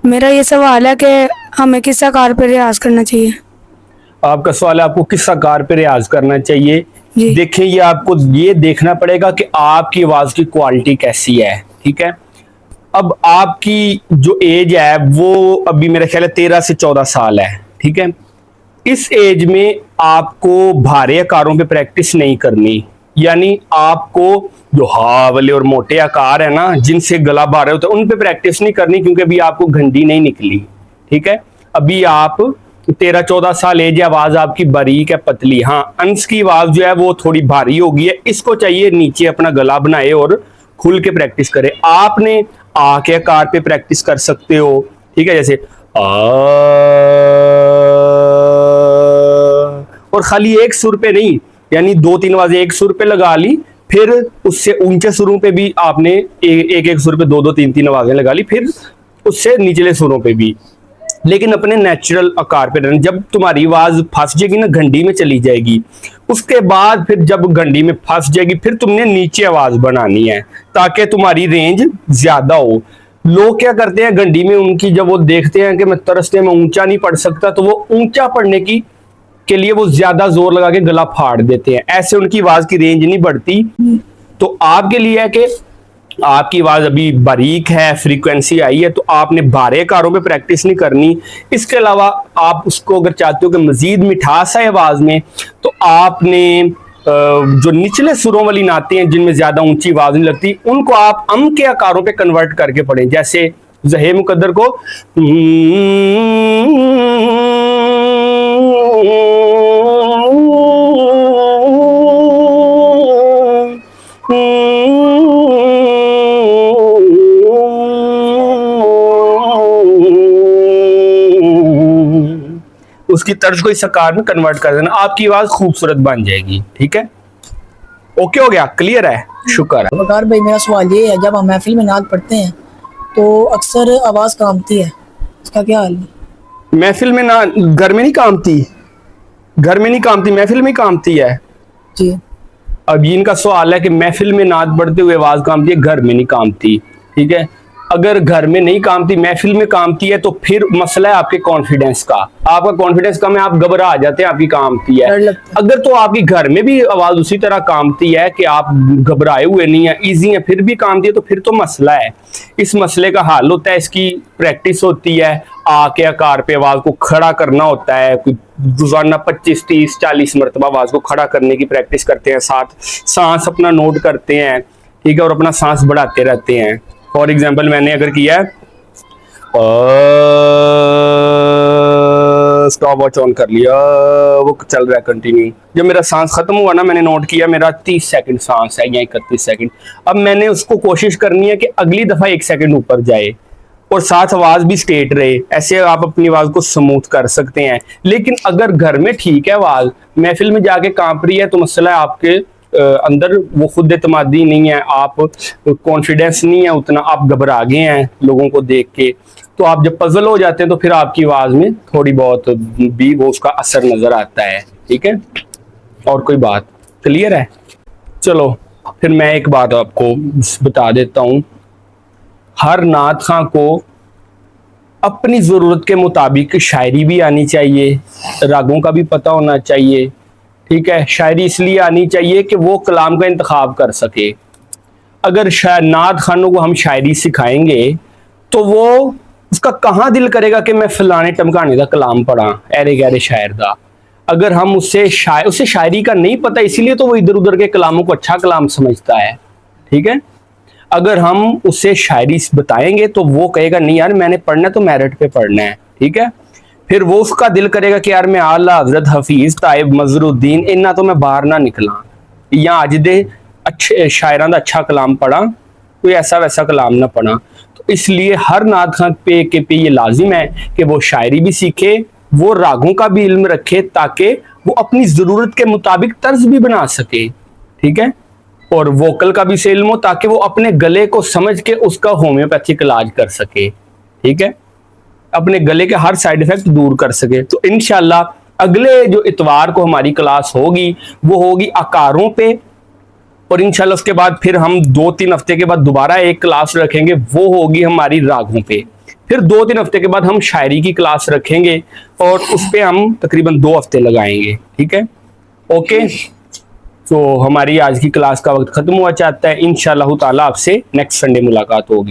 मेरा ये सवाल है कि हमें किस आकार पर रियाज करना चाहिए। आपका सवाल है आपको किस आकार पे रियाज करना चाहिए। जी। देखिए, ये आपको ये देखना पड़ेगा कि आपकी आवाज की क्वालिटी कैसी है। ठीक है, अब आपकी जो एज है वो अभी मेरा ख्याल है 13 से 14 साल है। ठीक है, इस एज में आपको भारे आकारों पे प्रैक्टिस नहीं करनी, यानी आपको जो हा वाले और मोटे आकार है ना, जिनसे गला भारे होता है, उन पे प्रैक्टिस नहीं करनी, क्योंकि अभी आपको घंटी नहीं निकली। ठीक है, अभी आप 13-14 साल एज है, आवाज आपकी बारीक है, पतली। हाँ, अंश की आवाज जो है वो थोड़ी भारी हो गई है, इसको चाहिए नीचे अपना गला बनाए और खुल के प्रैक्टिस करे। आपने आ के आकार पे प्रैक्टिस कर सकते हो। ठीक है, जैसे आ, और खाली एक सुर पे नहीं, यानी 2-3 आवाजें एक सुर पे लगा ली, फिर उससे ऊंचे सुरों पे भी आपने एक एक सुर पे 2-2, 3-3 आवाजें लगा ली, फिर उससे निचले सुरों पे भी, लेकिन अपने नेचुरल आकार पे रहना। जब तुम्हारी आवाज फंस जाएगी ना, घंटी में चली जाएगी, उसके बाद फिर जब घंटी में फंस जाएगी, फिर तुमने नीचे आवाज बनानी है ताकि तुम्हारी रेंज ज्यादा हो। लोग क्या करते हैं घंटी में, उनकी जब वो देखते हैं कि मैं तरसते में ऊंचा नहीं पढ़ सकता, तो वो ऊंचा पढ़ने की के लिए वो ज्यादा जोर लगा के गला फाड़ देते हैं, ऐसे उनकी आवाज की रेंज नहीं बढ़ती। तो आपके लिए है कि आपकी आवाज अभी बारीक है, फ्रीक्वेंसी आई है, तो आपने भारे कारों पे प्रैक्टिस नहीं करनी। इसके अलावा आप उसको अगर चाहते हो कि मजीद मिठास है आवाज में, तो आपने जो निचले सुरों वाली नाते हैं जिनमें ज्यादा ऊंची आवाज नहीं लगती, उनको आप अम के आकारों पे कन्वर्ट करके पढ़ें। जैसे ज़हे मुकद्दर को उसकी तर्ज को इस आकार में कन्वर्ट कर देना, आपकी आवाज खूबसूरत बन जाएगी। ठीक है, ओके हो गया, क्लियर है, शुक्र है। वकार भाई, मेरा सवाल ये है, जब हम महफिल में नात पढ़ते हैं तो अक्सर आवाज़ कांपती है, इसका क्या हाल है? महफिल में ना, घर में नहीं कामती, घर में नहीं कामती, महफिल में कामती है। जी। अब ये इनका सवाल है कि महफिल में नात पढ़ते हुए आवाज कामती है, घर में नहीं कामती। ठीक है, अगर घर में नहीं कामती, महफिल में कामती है, तो फिर मसला है आपके कॉन्फिडेंस का। आपका कॉन्फिडेंस कम है, आप घबरा जाते हैं, आपकी कामती है। अगर तो आपकी घर में भी आवाज उसी तरह कामती है कि आप घबराए हुए नहीं है, इजी है, फिर भी कामती है, तो फिर तो मसला है। इस मसले का हल होता है, इसकी प्रैक्टिस होती है, आके आकार पे आवाज को खड़ा करना होता है। रोजाना 25, 30, 40 मरतबा आवाज को खड़ा करने की प्रैक्टिस करते हैं, साथ सांस अपना नोट करते हैं। ठीक है, और अपना सांस बढ़ाते रहते हैं। फॉर एग्जाम्पल मैंने अगर किया है, स्टॉप वॉच ऑन कर लिया, वो चल रहा है कंटिन्यू। जब मेरा सांस खत्म हुआ ना, मैंने नोट किया मेरा 30 सेकंड सांस है या 31 सेकंड। अब मैंने उसको कोशिश करनी है कि अगली दफा 1 सेकंड ऊपर जाए और साथ आवाज भी स्ट्रेट रहे। ऐसे आप अपनी आवाज को स्मूथ कर सकते हैं। लेकिन अगर घर में ठीक है आवाज, महफिल में जाके कांप रही है, तो मसला है आपके अंदर वो खुद एतमादी नहीं है, आप कॉन्फिडेंस नहीं है उतना, आप घबरा गए हैं लोगों को देख के। तो आप जब पजल हो जाते हैं, तो फिर आपकी आवाज में थोड़ी बहुत भी वो उसका असर नजर आता है। ठीक है, और कोई बात क्लियर है? चलो फिर मैं एक बात आपको बता देता हूं, हर नात खां को अपनी जरूरत के मुताबिक शायरी भी आनी चाहिए, रागों का भी पता होना चाहिए। ठीक है, शायरी इसलिए आनी चाहिए कि वो कलाम का इंतखाब कर सके। अगर नात खानों को हम शायरी सिखाएंगे, तो वो उसका कहाँ दिल करेगा कि मैं फलाने टमकाने का कलाम पढ़ा, ऐरे गहरे शायर का। अगर हम उसे शायरी का नहीं पता, इसीलिए तो वो इधर उधर के कलामों को अच्छा कलाम समझता है। ठीक है, अगर हम उसे शायरी बताएंगे, तो वो कहेगा नहीं यार, मैंने पढ़ना तो मेरिट पे पढ़ना है। ठीक है, फिर वो उसका दिल करेगा कि यार मैं आला हजरत हफीज ताइब मजरुद्दीन इन्ना तो मैं बाहर ना निकला, या अज दे अच्छे शायरां दा अच्छा कलाम पढ़ा, कोई ऐसा वैसा कलाम ना पढ़ा। तो इसलिए हर नात खां पे ये लाजिम है कि वो शायरी भी सीखे, वो रागों का भी इल्म रखे, ताकि वो अपनी जरूरत के मुताबिक तर्ज भी बना सके। ठीक है, और वोकल का भी से इल्म हो, ताकि वो अपने गले को समझ के उसका होम्योपैथिक इलाज कर सके। ठीक है, अपने गले के हर साइड इफेक्ट दूर कर सके। तो इंशाल्लाह अगले जो इतवार को हमारी क्लास होगी, वो होगी आकारों पे, और इंशाल्लाह उसके बाद फिर हम 2-3 हफ्ते के बाद दोबारा एक क्लास रखेंगे, वो होगी हमारी रागों पे। फिर 2-3 हफ्ते के बाद हम शायरी की क्लास रखेंगे और उस पर हम तकरीबन 2 हफ्ते लगाएंगे, ठीक है। ओके, तो हमारी आज की क्लास का वक्त खत्म हुआ चाहता है। इंशाअल्लाह ताला आपसे नेक्स्ट संडे मुलाकात होगी।